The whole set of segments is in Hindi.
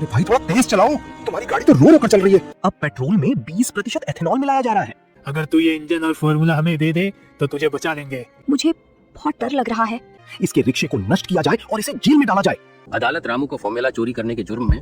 अरे भाई थोड़ा तेज चलाओ, तुम्हारी गाड़ी तो रो रो कर चल रही है। अब पेट्रोल में 20% एथेनॉल मिलाया जा रहा है। अगर तू ये इंजन और फॉर्मूला हमें दे दे तो तुझे बचा लेंगे। मुझे बहुत डर लग रहा है। इसके रिक्शे को नष्ट किया जाए और इसे जेल में डाला जाए। अदालत रामू को फॉर्मूला चोरी करने के जुर्म में।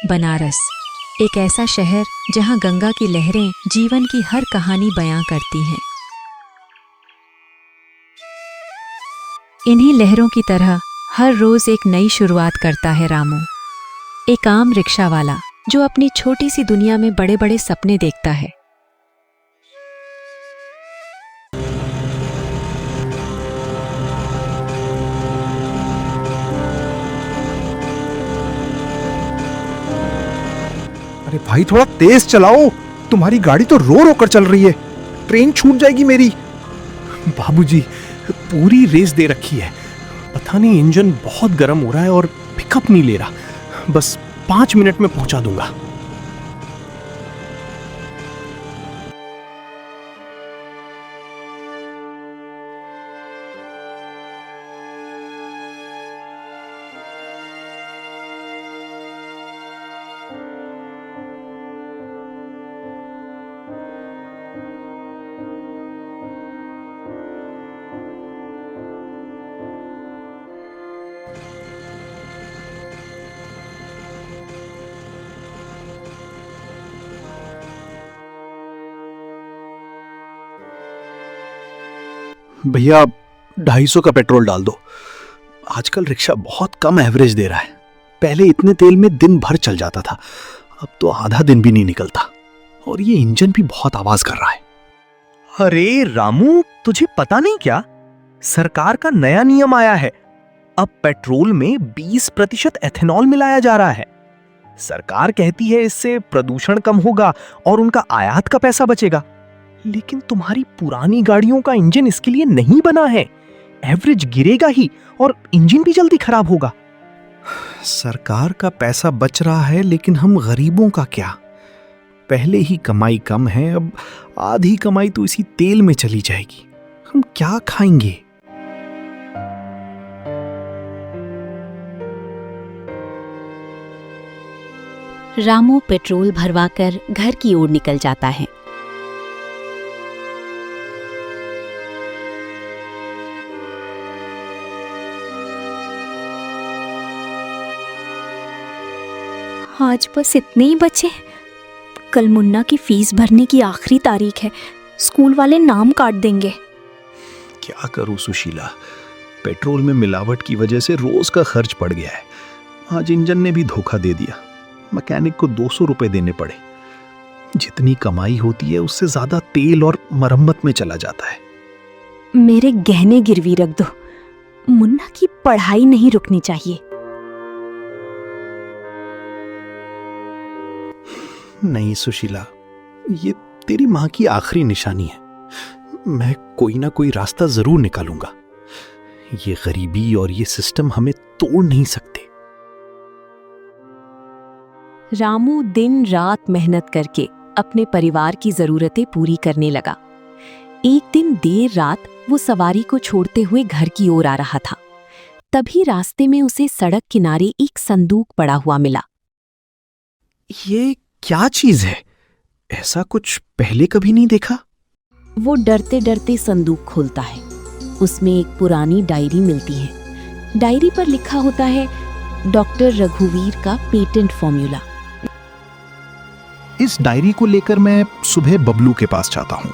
बनारस, एक ऐसा शहर जहां गंगा की लहरें जीवन की हर कहानी बयां करती हैं। इन्हीं लहरों की तरह हर रोज एक नई शुरुआत करता है रामू, एक आम रिक्शा वाला जो अपनी छोटी सी दुनिया में बड़े बड़े सपने देखता है। अरे भाई थोड़ा तेज चलाओ, तुम्हारी गाड़ी तो रो रो कर चल रही है। ट्रेन छूट जाएगी मेरी। बाबूजी, पूरी रेस दे रखी है। पता नहीं इंजन बहुत गर्म हो रहा है और पिकअप नहीं ले रहा। बस 5 मिनट में पहुंचा दूंगा। भैया 250 का पेट्रोल डाल दो। आजकल रिक्शा बहुत कम एवरेज दे रहा है। पहले इतने तेल में दिन भर चल जाता था, अब तो आधा दिन भी नहीं निकलता। और ये इंजन भी बहुत आवाज कर रहा है। अरे रामू, तुझे पता नहीं क्या? सरकार का नया नियम आया है। अब पेट्रोल में 20% एथेनॉल मिलाया जा रहा है। सरकार कहती है इससे प्रदूषण कम होगा और उनका आयात का पैसा बचेगा। लेकिन तुम्हारी पुरानी गाड़ियों का इंजन इसके लिए नहीं बना है। एवरेज गिरेगा ही और इंजन भी जल्दी खराब होगा। सरकार का पैसा बच रहा है, लेकिन हम गरीबों का क्या? पहले ही कमाई कम है, अब आधी कमाई तो इसी तेल में चली जाएगी। हम क्या खाएंगे? रामू पेट्रोल भरवाकर घर की ओर निकल जाता है। आज बस इतने ही बचे। कल मुन्ना की फीस भरने की आखिरी तारीख है। स्कूल वाले नाम काट देंगे। क्या करूं सुशीला, पेट्रोल में मिलावट की वजह से रोज का खर्च बढ़ गया है। आज इंजन ने भी धोखा दे दिया। मैकेनिक को 200 रुपए देने पड़े। जितनी कमाई होती है उससे ज्यादा तेल और मरम्मत में चला जाता है। मेरे गहने गिरवी रख दो। मुन्ना की पढ़ाई नहीं रुकनी चाहिए। नहीं सुशीला, ये तेरी मां की आखिरी निशानी है। मैं कोई ना कोई रास्ता जरूर निकालूंगा। ये गरीबी और ये सिस्टम हमें तोड़ नहीं सकते। रामू दिन रात मेहनत करके अपने परिवार की जरूरतें पूरी करने लगा। एक दिन देर रात वो सवारी को छोड़ते हुए घर की ओर आ रहा था। तभी रास्ते में उसे सड़क किनारे एक संदूक पड़ा हुआ मिला। ये क्या चीज है? ऐसा कुछ पहले कभी नहीं देखा। वो डरते डरते संदूक खोलता है। उसमें एक पुरानी डायरी मिलती है। डायरी पर लिखा होता है डॉक्टर रघुवीर का पेटेंट फॉर्मूला। इस डायरी को लेकर मैं सुबह बबलू के पास जाता हूं।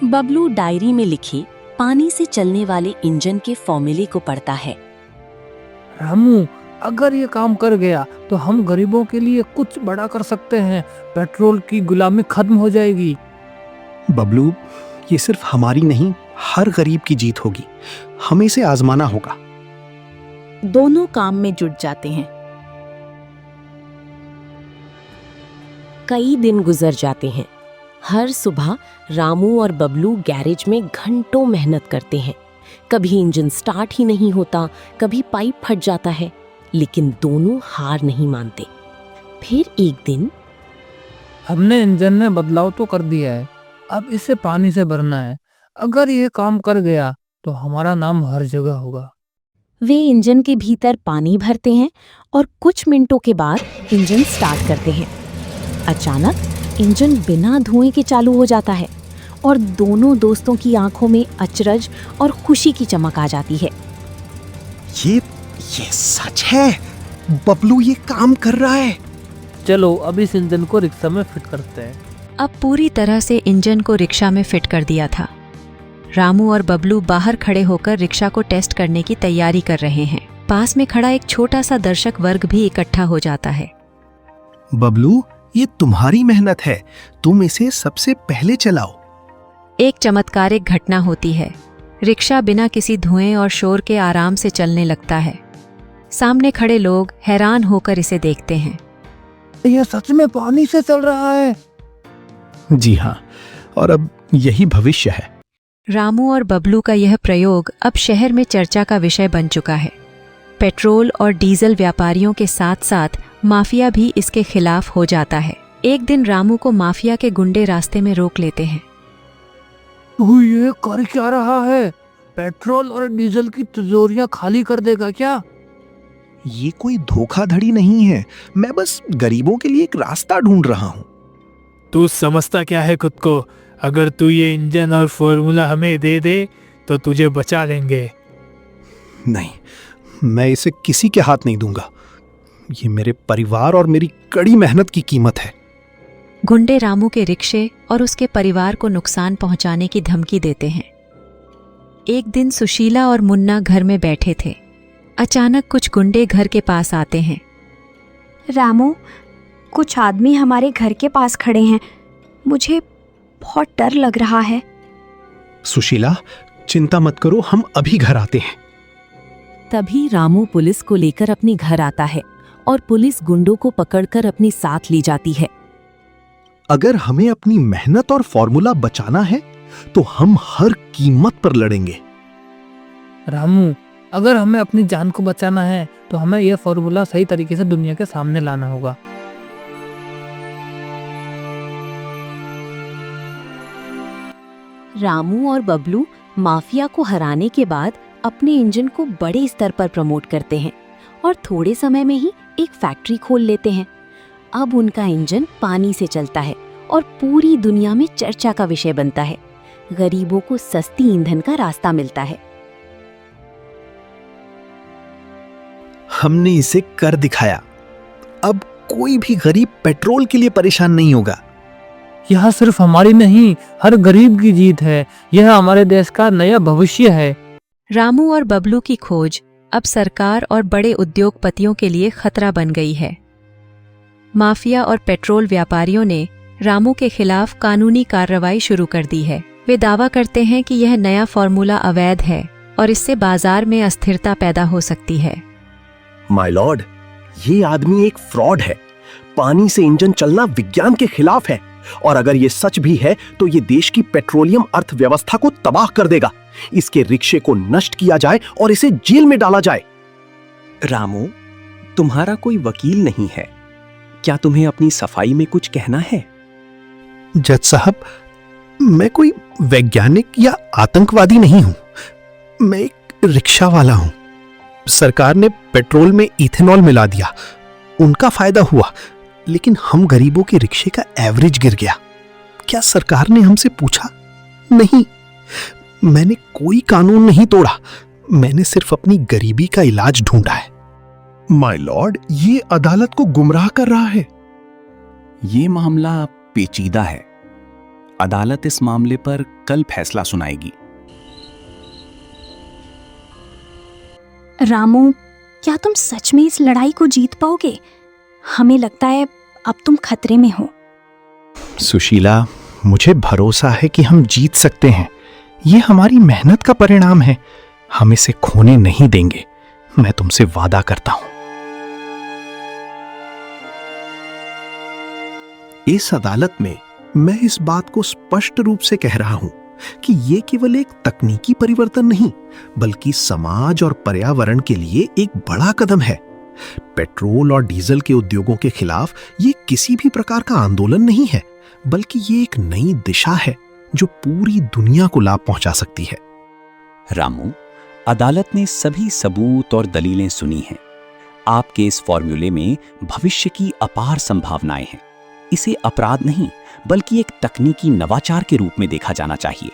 बबलू डायरी में लिखे पानी से चलने वाले इंजन के फॉर्मूले को पढ़ता है। रामू, अगर ये काम कर गया तो हम गरीबों के लिए कुछ बड़ा कर सकते हैं। पेट्रोल की गुलामी खत्म हो जाएगी। बबलू, ये सिर्फ हमारी नहीं, हर गरीब की जीत होगी। हमें इसे आजमाना होगा। दोनों काम में जुट जाते हैं। कई दिन गुजर जाते हैं। हर सुबह रामू और बबलू गैरेज में घंटों मेहनत करते हैं। कभी इंजन स्टार्ट ही नहीं होता, कभी पाइप फट जाता है, लेकिन दोनों हार नहीं मानते। फिर एक दिन हमने इंजन में बदलाव तो कर दिया है, अब इसे पानी से भरना है। अगर ये काम कर गया तो हमारा नाम हर जगह होगा। वे इंजन के भीतर पानी भरते हैं और कुछ मिनटों के बाद इंजन स्टार्ट करते हैं। अचानक इंजन बिना धुएं के चालू हो जाता है और दोनों दोस्तों की आंखों में अचरज और खुशी की चमक आ जाती है। ये सच है, बबलू ये काम कर रहा है। चलो अब इस इंजन को रिक्शा में फिट करते हैं। अब पूरी तरह से इंजन को रिक्शा में फिट कर दिया था। रामू और बबलू बाहर खड़े होकर रिक्शा को टेस्ट करने की तैयारी कर रहे हैं। पास में खड़ा एक छोटा सा दर्शक वर्ग भी इकट्ठा हो जाता है। बबलू, ये तुम्हारी मेहनत है, तुम इसे सबसे पहले चलाओ। एक चमत्कारिक घटना होती है। रिक्शा बिना किसी धुएं और शोर के आराम से चलने लगता है। सामने खड़े लोग हैरान होकर इसे देखते हैं। यह सच में पानी से चल रहा है। जी हाँ, और अब यही भविष्य है। रामू और बबलू का यह प्रयोग अब शहर में चर्चा का विषय बन चुका है। पेट्रोल और डीजल व्यापारियों के साथ साथ माफिया भी इसके खिलाफ हो जाता है। एक दिन रामू को माफिया के गुंडे रास्ते में रोक लेते हैं। तू ये कर क्या रहा है? पेट्रोल और डीजल की तिजोरियां खाली कर देगा क्या? ये कोई धोखाधड़ी नहीं है, मैं बस गरीबों के लिए एक रास्ता ढूंढ रहा हूँ। तू समझता क्या है खुद को? अगर तू ये इंजन और फॉर्मूला हमें दे दे तो तुझे बचा लेंगे। नहीं, मैं इसे किसी के हाथ नहीं दूंगा। ये मेरे परिवार और मेरी कड़ी मेहनत की कीमत है। गुंडे रामू के रिक्शे और उसके परिवार को नुकसान पहुंचाने की धमकी देते हैं। एक दिन सुशीला और मुन्ना घर में बैठे थे। अचानक कुछ गुंडे घर के पास आते हैं। रामू, कुछ आदमी हमारे घर के पास खड़े हैं, मुझे बहुत डर लग रहा है। सुशीला, चिंता मत करो, हम अभी घर आते हैं। तभी रामू पुलिस को लेकर अपने घर आता है और पुलिस गुंडों को पकड़कर अपने साथ ले जाती है। अगर हमें अपनी मेहनत और फॉर्मूला बचाना है तो हम हर कीमत पर लड़ेंगे। रामू, अगर हमें अपनी जान को बचाना है तो हमें यह फॉर्मूला सही तरीके से दुनिया के सामने लाना होगा। रामू और बबलू माफिया को हराने के बाद अपने इंजन को बड़े स्तर पर प्रमोट करते हैं और थोड़े समय में ही एक फैक्ट्री खोल लेते हैं। अब उनका इंजन पानी से चलता है और पूरी दुनिया में चर्चा का विषय बनता है। गरीबों को सस्ती ईंधन का रास्ता मिलता है। हमने इसे कर दिखाया। अब कोई भी गरीब पेट्रोल के लिए परेशान नहीं होगा। यह सिर्फ हमारी नहीं, हर गरीब की जीत है। यह हमारे देश का नया भविष्य है। रामू और बबलू की खोज अब सरकार और बड़े उद्योगपतियों के लिए खतरा बन गई है। माफिया और पेट्रोल व्यापारियों ने रामू के खिलाफ कानूनी कार्रवाई शुरू कर दी है। वे दावा करते हैं कि यह नया फॉर्मूला अवैध है और इससे बाजार में अस्थिरता पैदा हो सकती है। माय लॉर्ड, ये आदमी एक फ्रॉड है। पानी से इंजन चलना विज्ञान के खिलाफ है और अगर ये सच भी है तो ये देश की पेट्रोलियम अर्थव्यवस्था को तबाह कर देगा। इसके रिक्शे को नष्ट किया जाए और इसे जेल में डाला जाए। रामू, तुम्हारा कोई वकील नहीं है, क्या तुम्हें अपनी सफाई में कुछ कहना है? जज साहब, मैं कोई वैज्ञानिक या आतंकवादी नहीं हूं। मैं एक रिक्शा वाला हूं। सरकार ने पेट्रोल में इथेनॉल मिला दिया, उनका फायदा हुआ, लेकिन हम गरीबों के रिक्शे का एवरेज गिर गया। क्या सरकार ने हमसे पूछा? नहीं, मैंने कोई कानून नहीं तोड़ा। मैंने सिर्फ अपनी गरीबी का इलाज ढूंढा है। माय लॉर्ड, ये अदालत को गुमराह कर रहा है। ये मामला पेचीदा है। अदालत इस मामले पर कल फैसला सुनाएगी। रामू, क्या तुम सच में इस लड़ाई को जीत पाओगे? हमें लगता है अब तुम खतरे में हो। सुशीला, मुझे भरोसा है कि हम जीत सकते हैं। ये हमारी मेहनत का परिणाम है। हम इसे खोने नहीं देंगे, मैं तुमसे वादा करता हूं। इस अदालत में मैं इस बात को स्पष्ट रूप से कह रहा हूं कि ये केवल एक तकनीकी परिवर्तन नहीं, बल्कि समाज और पर्यावरण के लिए एक बड़ा कदम है। पेट्रोल और डीजल के उद्योगों के खिलाफ ये किसी भी प्रकार का आंदोलन नहीं है, बल्कि ये एक नई दिशा है जो पूरी दुनिया को लाभ पहुंचा सकती है। रामू, अदालत ने सभी सबूत और दलीलें सुनी हैं। आपके इस फॉर्मूले में भविष्य की अपार संभावनाएं हैं। इसे अपराध नहीं, बल्कि एक तकनीकी नवाचार के रूप में देखा जाना चाहिए।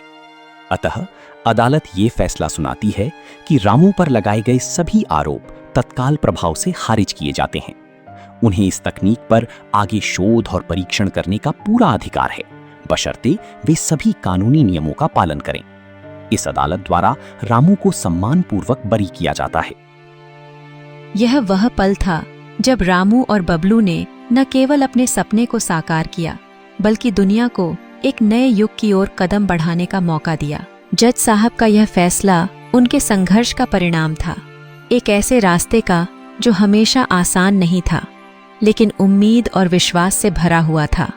अतः अदालत ये फैसला सुनाती है कि रामू पर लगाए गए सभी आरोप तत्काल प्रभाव से खारिज किए जाते हैं। उन्हें इस तकनीक पर आगे शोध और परीक्षण करने का पूरा अधिकार है, बशर्ते वे सभी कानूनी नियमों का पालन करें। इस अदालत द्वारा रामू को सम्मानपूर्वक बरी किया जाता है। यह वह पल था जब रामू और बबलू ने न केवल अपने सपने को साकार किया, बल्कि दुनिया को एक नए युग की ओर कदम बढ़ाने का मौका दिया। जज साहब का यह फैसला उनके संघर्ष का परिणाम था, एक ऐसे रास्ते का जो हमेशा आसान नहीं था, लेकिन उम्मीद और विश्वास से भरा हुआ था।